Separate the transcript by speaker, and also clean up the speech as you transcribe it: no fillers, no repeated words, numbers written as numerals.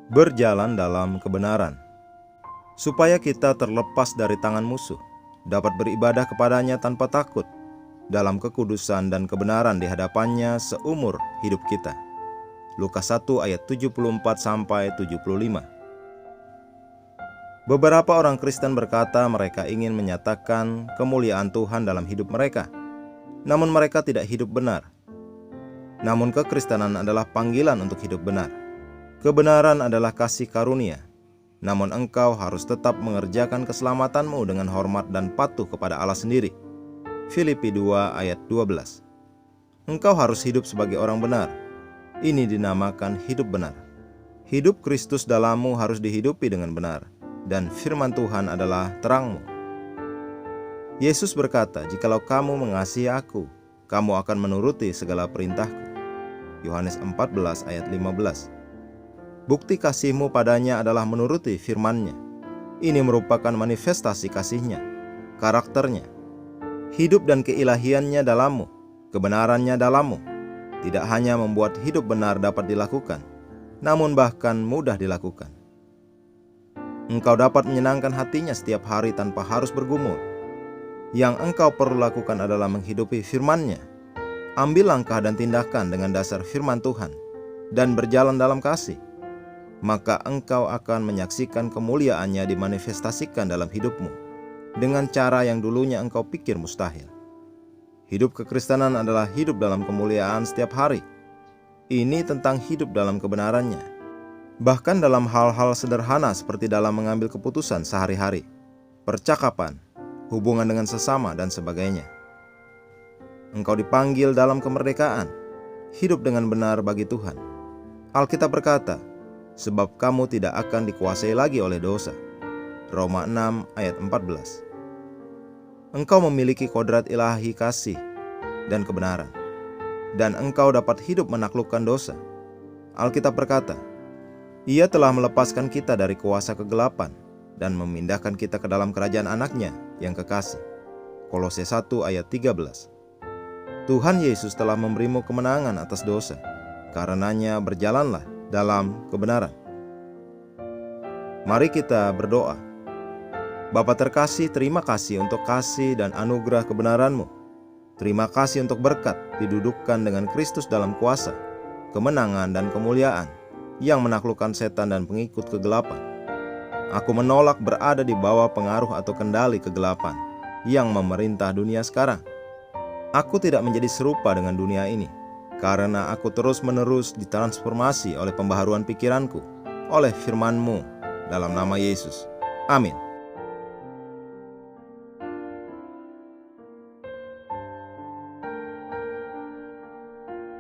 Speaker 1: Berjalan dalam kebenaran, supaya kita terlepas dari tangan musuh, dapat beribadah kepadanya tanpa takut, dalam kekudusan dan kebenaran di hadapannya seumur hidup kita. Lukas 1 ayat 74-75. Beberapa orang Kristen berkata mereka ingin menyatakan kemuliaan Tuhan dalam hidup mereka, namun mereka tidak hidup benar. Namun kekristenan adalah panggilan untuk hidup benar. Kebenaran adalah kasih karunia, namun engkau harus tetap mengerjakan keselamatanmu dengan hormat dan patuh kepada Allah sendiri. Filipi 2 ayat 12. Engkau harus hidup sebagai orang benar. Ini dinamakan hidup benar. Hidup Kristus dalammu harus dihidupi dengan benar, dan firman Tuhan adalah terangmu. Yesus berkata, "Jikalau kamu mengasihi aku, kamu akan menuruti segala perintahku." Yohanes 14 ayat 15. Bukti kasihmu padanya adalah menuruti firman-Nya. Ini merupakan manifestasi kasih-Nya, karakternya, hidup dan keilahiannya dalammu, kebenarannya dalammu. Tidak hanya membuat hidup benar dapat dilakukan, namun bahkan mudah dilakukan. Engkau dapat menyenangkan hatinya setiap hari tanpa harus bergumul. Yang engkau perlu lakukan adalah menghidupi firman-Nya. Ambil langkah dan tindakan dengan dasar firman Tuhan, dan berjalan dalam kasih. Maka engkau akan menyaksikan kemuliaannya dimanifestasikan dalam hidupmu, dengan cara yang dulunya engkau pikir mustahil. Hidup kekristenan adalah hidup dalam kemuliaan setiap hari. Ini tentang hidup dalam kebenarannya, bahkan dalam hal-hal sederhana seperti dalam mengambil keputusan sehari-hari, percakapan, hubungan dengan sesama, dan sebagainya. Engkau dipanggil dalam kemerdekaan, hidup dengan benar bagi Tuhan. Alkitab berkata, "Sebab kamu tidak akan dikuasai lagi oleh dosa." Roma 6 ayat 14. Engkau memiliki kodrat ilahi kasih dan kebenaran, dan engkau dapat hidup menaklukkan dosa. Alkitab berkata, "Ia telah melepaskan kita dari kuasa kegelapan dan memindahkan kita ke dalam kerajaan anaknya yang kekasih." Kolose 1 ayat 13. Tuhan Yesus telah memberimu kemenangan atas dosa. Karenanya berjalanlah dalam kebenaran. Mari kita berdoa. Bapa terkasih, terima kasih untuk kasih dan anugerah kebenaran-Mu. Terima kasih untuk berkat didudukkan dengan Kristus dalam kuasa, kemenangan dan kemuliaan yang menaklukkan setan dan pengikut kegelapan. Aku menolak berada di bawah pengaruh atau kendali kegelapan yang memerintah dunia sekarang. Aku tidak menjadi serupa dengan dunia ini, karena aku terus-menerus ditransformasi oleh pembaharuan pikiranku, oleh firman-Mu, dalam nama Yesus. Amin.